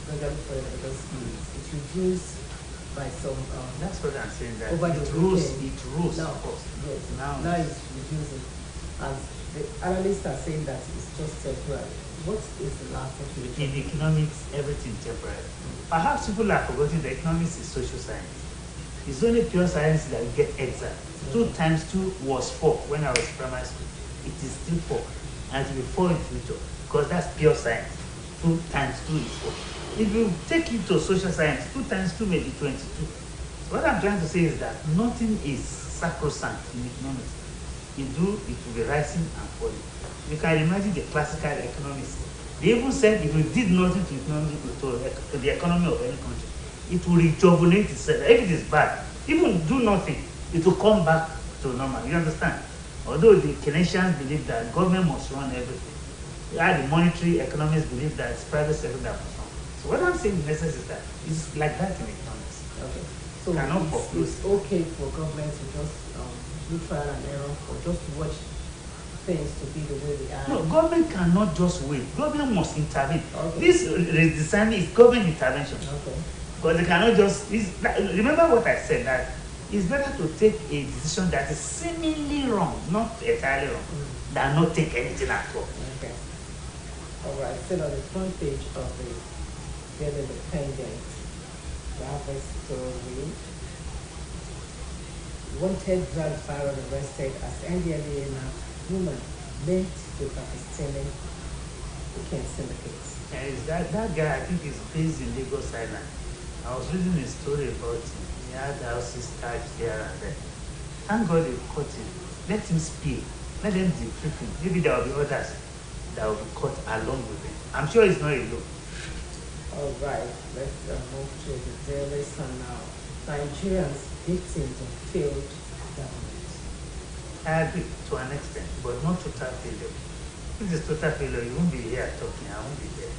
gradually falling because it's reduced by some That's what I'm saying. That over the it rose. weekend. It rose. Now, Of course. yes, Now now it's reducing. And the analysts are saying that it's just temporary. What is the last thing? in economics, everything temporary. Perhaps people are forgetting that economics is social science. It's only pure science that you get exam. 2 times 2 was 4 when I was in primary school. It is still 4. And it will be 4 in future. Because that's pure science. 2 times 2 is 4. If you take it to social science, 2 times 2 may be 22. What I'm trying to say is that nothing is sacrosanct in economics. You do, it will be rising and falling. You can imagine the classical economists. They even said if you did nothing to the economy of any country, it will rejuvenate itself. If it is bad, even do nothing, it will come back to normal. You understand? Although the Keynesians believe that government must run everything, the monetary economists believe that it's private sector that must run. So what I'm saying in essence is that it's like that in economics. Okay. So it's okay for government to just do trial and error or just watch things to be the way they are. No, government cannot just wait. Government must intervene. Okay. This redesign is government intervention. Okay. Because they cannot just. Remember what I said, that it's better to take a decision that is seemingly wrong, not entirely wrong, than not take anything at all. Okay. All right. Still on the front page of the Daily Independent, we have a story. Wanted drug firearm arrested as NDLEA nabbed woman linked to Pakistani cocaine syndicates. And that guy, I think, is based in Lagos Island. I was reading a story about him. He had houses types here and there. Thank God they caught him. Let him speak. Let them debrief him. Maybe there will be others that will be caught along with him. I'm sure he's not alone. All right, let's move to the Daily Sun now. Nigerians victims of failed government. I agree to an extent, but not total failure. If it's total failure, you won't be here talking, I won't be there.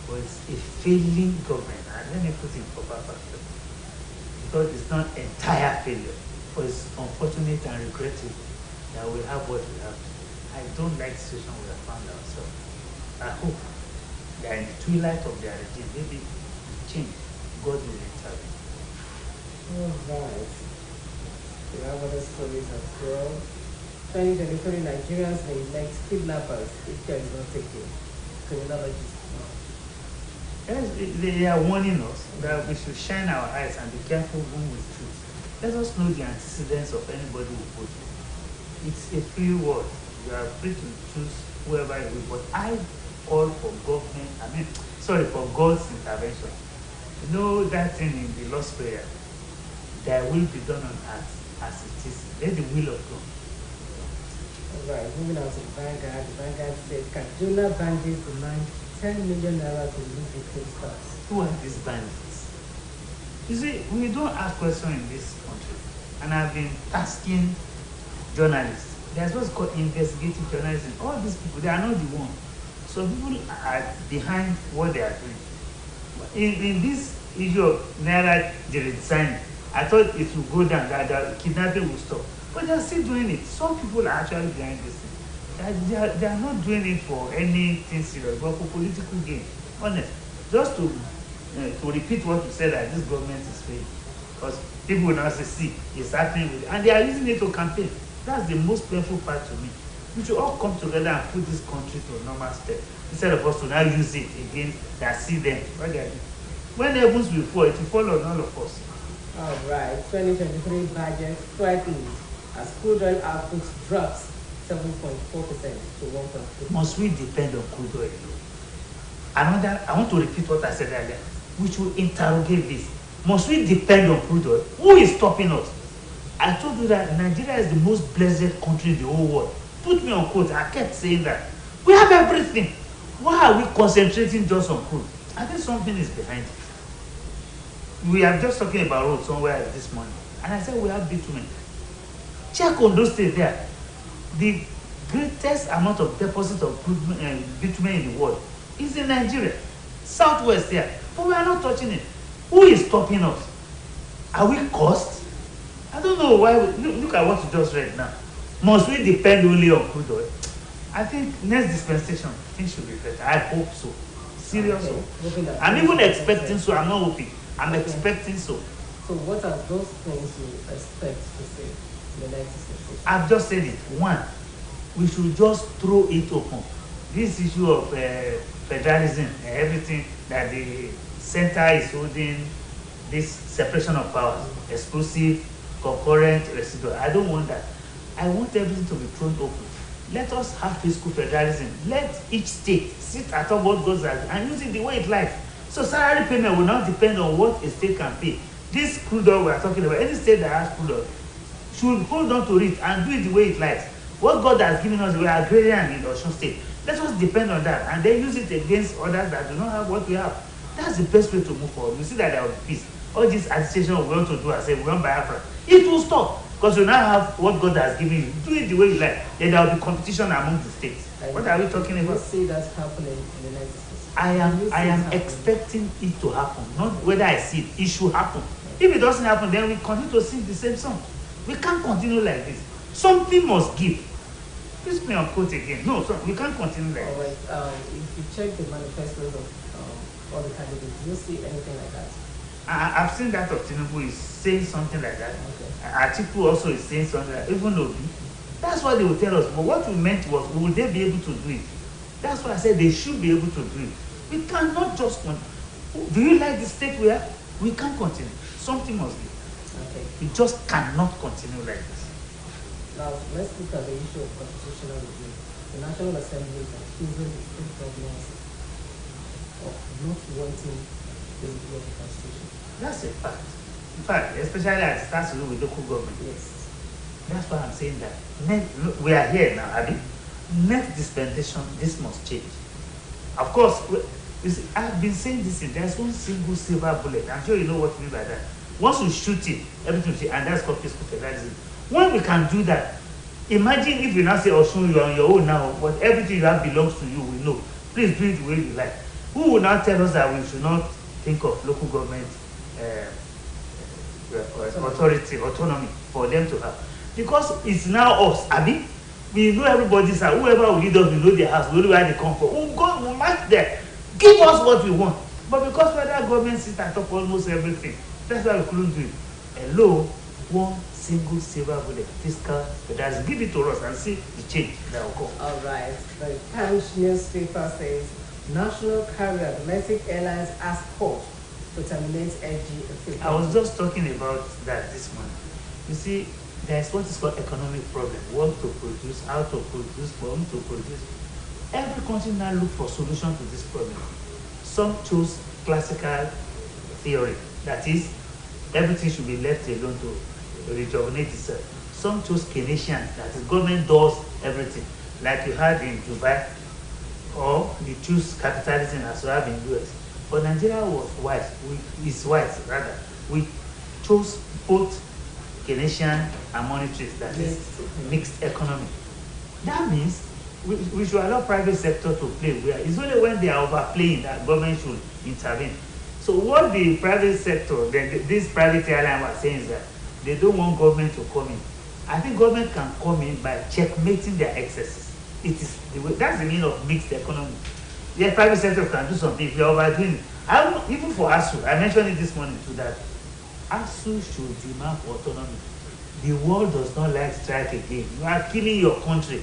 But it's a failing government, and let me put it in proper perspective. Because it's not entire failure, but it's unfortunate and regrettable that we have what we have. I don't like the situation we have found ourselves. I hope that in the twilight of their regime, maybe change, God will intervene. All right. We have other stories as well. 2023 Nigerians may elect kidnappers if there is no taking. Criminologists. Yes, they are warning us that we should shine our eyes and be careful when we choose. Let us know the antecedents of anybody we vote for. It's a free world. You are free to choose whoever you will, but I call for for God's intervention. You know that thing in the Lord's Prayer, thy will be done on earth as it is. Let the will of God. All right, moving on to the Vanguard. The Vanguard said Kaduna bandits demand 10 million naira to remove victim stars. Who are these bandits? You see, we don't ask questions in this country. And I've been tasking journalists. There's what's called investigative journalism. All these people, they are not the one. So people are behind what they are doing. In this issue of Naira redesign, I thought it would go down, that the kidnapping will stop. But they're still doing it. Some people are actually behind this thing. They are not doing it for anything serious, but for political gain. Honest. Just to repeat what you said, that this government is failing. Because people will now say, see, it's happening with it. And they are using it to campaign. That's the most painful part to me. We should all come together and put this country to a normal step. Instead of us to now use it again, that see them. What they are doing. When heavens will fall, it will fall on all of us. All right, 2023 budget threatened as crude oil output drops 7.4% to 1.2%. Must we depend on crude oil alone? I want to repeat what I said earlier. We should interrogate this. Must we depend on crude oil? Who is stopping us? I told you that Nigeria is the most blessed country in the whole world. Put me on quote. I kept saying that. We have everything. Why are we concentrating just on crude? I think something is behind it. We are just talking about road somewhere this morning. And I said we have bitumen. Check on those states there. The greatest amount of deposit of bitumen in the world is in Nigeria. Southwest here. But we are not touching it. Who is stopping us? Are we cursed? I don't know why. Look at what you just read now. Must we depend only on crude oil? I think next dispensation, things should be better. I hope so. Serious. Okay. Hoping that I'm even things will expecting change. so. I'm not hoping. I'm Okay. expecting so. So what are those things you expect to see in the next session? I've just said it. One, we should just throw it open. This issue of federalism and everything that the center is holding, this separation of powers, exclusive, concurrent, residual. I don't want that. I want everything to be thrown open. Let us have fiscal federalism. Let each state sit atop what goes out and use it the way it likes. So salary payment will not depend on what a state can pay. This crude oil we are talking about, any state that has crude oil should hold on to it and do it the way it likes. What God has given us, we are agrarian in Osun State. Let us depend on that and then use it against others that do not have what we have. That's the best way to move forward. You see that there will be peace. All this agitation we want to do and say we want Biafra, it will stop because you now have what God has given you. Do it the way you like. Then there will be competition among the states. What are we talking about? You see that happening in the next session? I am expecting it to happen. Not whether I see it. It should happen. If it doesn't happen, then we continue to sing the same song. We can't continue like this. Something must give. Please me unquote again. No, so we can't continue like this. All right. If you check the manifestos of all the candidates, do you see anything like that? I've seen that of Tinubu is saying something like that. Okay. Atiku also is saying something like that. Even Obi. That's what they will tell us. But what we meant was, will they be able to do it? That's why I said they should be able to do it. We cannot just do you like the state we are? We can't continue. Something must be. Okay. We just cannot continue like this. Now, let's look at the issue of constitutional review. The National Assembly is accusing the state governments of not wanting the review of the Constitution. That's a fact. In fact, especially as it starts to do with local government. Yes. That's why I'm saying that. We are here now, Abby. Next dispensation, this must change. Of course, you see, I've been saying this, there's one single silver bullet. I'm sure you know what I mean by that. Once we shoot it, everything will change, and that's called fiscal federalism. When we can do that, imagine if you now say, Osun, you're on your own now, but everything you have belongs to you, we know. Please do it the way you like. Who will now tell us that we should not think of local government autonomy for them to have? Because it's now us, Abi. We know everybody's house. Whoever will lead us, we know their house. We know where they come from. We'll go, we'll match there. Give us what we want. But because federal government sits atop almost everything, that's why we couldn't do it. Hello, one single silver bullet, fiscal federalism. Give it to us and see the change that will come. All right. The Punch newspaper says national carrier domestic airlines ask court to terminate LG. I was just talking about that this morning. You see, there's what is called economic problem. What to produce, how to produce, for whom to produce. Every country now look for solution to this problem. Some choose classical theory, that is, everything should be left alone to rejuvenate itself. Some choose Keynesian, that is, government does everything, like you had in Dubai, or you choose capitalism as you have in US. But Nigeria was wise, we chose both Keynesian and monetary, that is mixed economy. That means we should allow private sector to play where it's only when they are overplaying that government should intervene. So what the private sector, this private airline was saying is that they don't want government to come in. I think government can come in by checkmating their excesses. It is the way, that's the meaning of mixed economy. The private sector can do something if you're overdoing it. Even for ASU, I mentioned it this morning too, that ASU should demand for autonomy. The world does not like strike again. You are killing your country,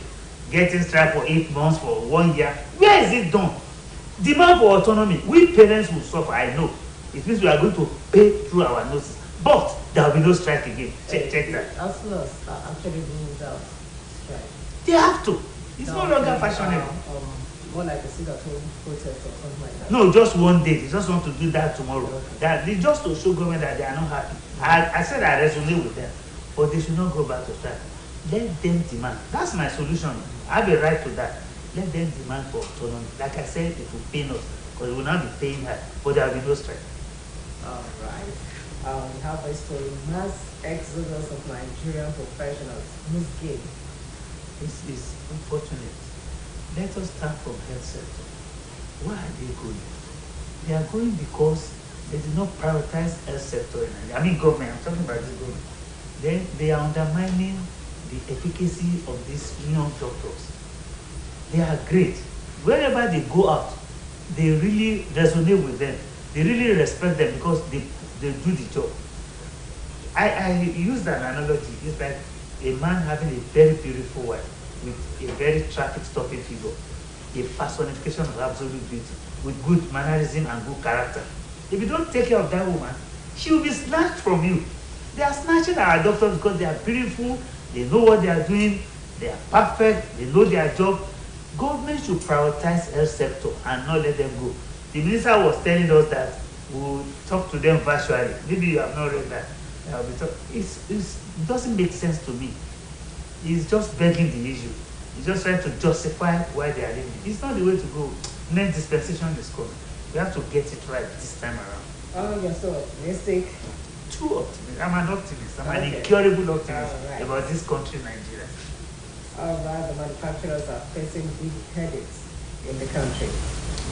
getting strike for 8 months, for 1 year. Where is it done? Demand for autonomy. We parents will suffer, I know. It means we are going to pay through our noses. But there will be no strike again. Check that. ASU are actually doing without strike. They have to. It's no longer fashionable. More like a sit-at-home protest or something like that. No, just one day. They just want to do that tomorrow. Okay. That they just to show government that they are not happy. I said I resonate with them, but they should not go back to strike. Let them demand. That's my solution. I have a right to that. Let them demand for autonomy. Like I said, it will pay us because we will not be paying her, but there will be no strike. All right. We have a story: mass exodus of Nigerian professionals whose gain. This is unfortunate. Let us start from health sector. Why are they going? They are going because they did not prioritize health sector in Nigeria. I mean government, I'm talking about this government. Then they are undermining the efficacy of these young doctors. They are great. Wherever they go out, they really resonate with them. They really respect them because they do the job. I use that analogy. It's like a man having a very beautiful wife with a very traffic stopping figure, a personification of absolute beauty, with good mannerism and good character. If you don't take care of that woman, she will be snatched from you. They are snatching our doctors because they are beautiful, they know what they are doing, they are perfect, they know their job. Government should prioritize health sector and not let them go. The minister was telling us that we will talk to them virtually. Maybe you have not read that. It doesn't make sense to me. He's just begging the issue. He's just trying to justify why they are leaving. It's not the way to go. Next dispensation is coming. We have to get it right this time around. Oh, you're so optimistic. Too optimistic. I'm an optimist. I'm an incurable optimist about this country, Nigeria. All right, the manufacturers are facing big headaches in the country.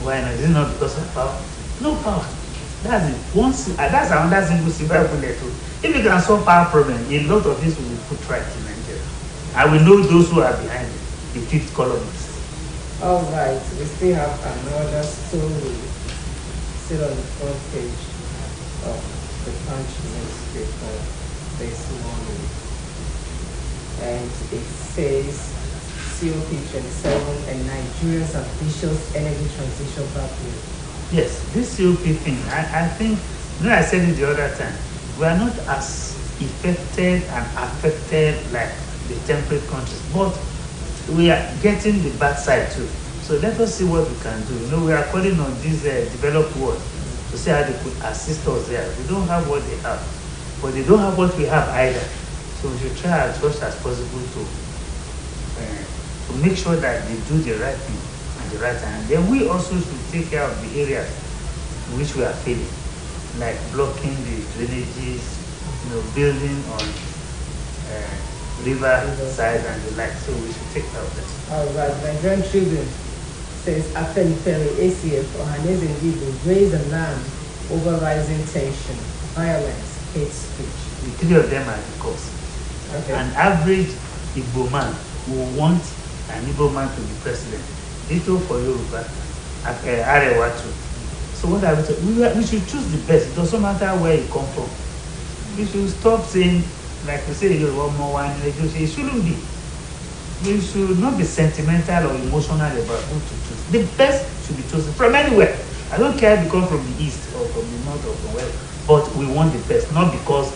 Why not? Is it not because of power? No power. That's it. That's another single silver bullet. If you can solve power problem, a lot of this will be put right in Nigeria. I will know those who are behind it, the fifth columnists. All right, we still have another story still on the front page of the Punch newspaper this morning. And it says COP27 and Nigeria's ambitious energy transition pathway. Yes, this COP thing, I think, I said it the other time, we are not as affected and affected like the temperate countries, but we are getting the bad side too. So let us see what we can do. We are calling on these developed world to see how they could assist us there. We don't have what they have, but they don't have what we have either. So we should try as much as possible to make sure that they do the right thing at the right time. Then we also should take care of the areas in which we are failing, like blocking the drainages, building on river side and the like. So we should take care of that. All right, Nigerian Tribune says Afenifere ACF Ohanese Ngibu raise alarm over rising tension, violence, hate speech. The three of them are the cause. Okay. An average Igbo man will want an Igbo man to be president. Ditto for Yoruba, Arewa too. So what are we saying? We should choose the best. It doesn't matter where you come from. We should stop saying, like we say, Yoruba more one. It shouldn't be. We should not be sentimental or emotional about who to choose. The best should be chosen from anywhere. I don't care if you come from the east or from the north or from where, but we want the best, not because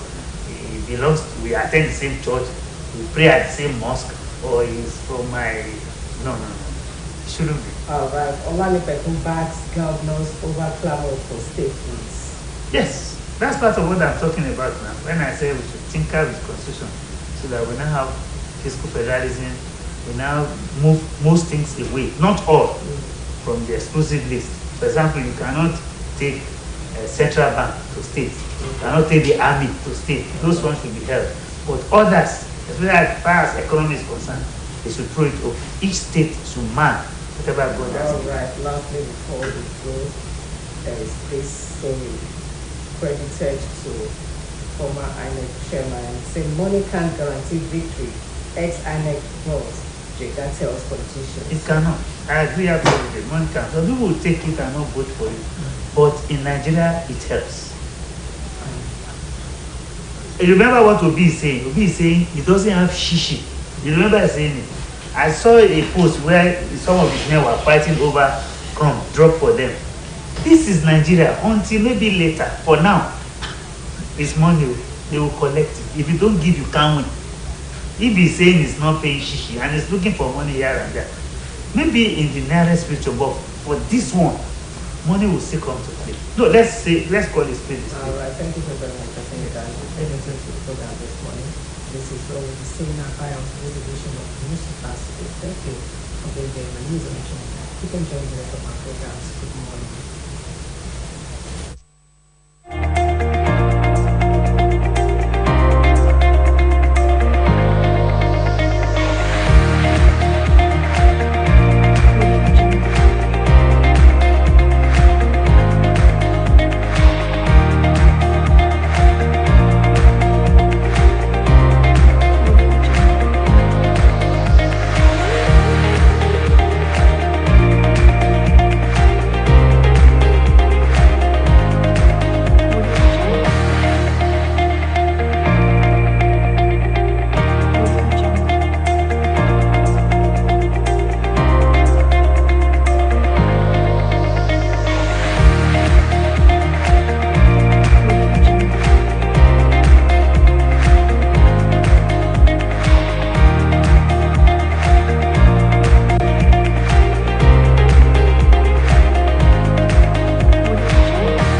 we attend the same church, we pray at the same mosque, or he's from my. No. It shouldn't be. All right. Olanipe who backs governors over clamor for state needs. Yes, that's part of what I'm talking about now. When I say we should tinker with constitution, so that we now have fiscal federalism, we now move most things away, not all, from the exclusive list. For example, you cannot take a central bank to state. You cannot take the army to state. Those ones should be held. But others, especially as far as economy is concerned, they should throw it up. Each state should man whatever God has. All right. Lastly, before we go, there is this story credited to former INEC chairman saying money can't guarantee victory. Ex-INEC boss Jega tells politicians. It cannot. I agree absolutely. Money can. Some people will take it and not vote for it. But in Nigeria, it helps. You remember what Obi is saying? Obi is saying he doesn't have shishi. You remember saying it? I saw a post where some of his men were fighting over crumb, drop for them. This is Nigeria until maybe later. For now, it's money. They will collect it. If you don't give, you can't win. If he's saying he's not paying shishi and he's looking for money here and there, maybe in the nearest future, but for this one, money will still come to play. No, let's call it spade. All right, thank you very much for saying that. This is the program this morning. This is where we'll be seeing our fire on the division of news capacity. Thank you for being there. My news on keep enjoying the rest of our programs. Good morning.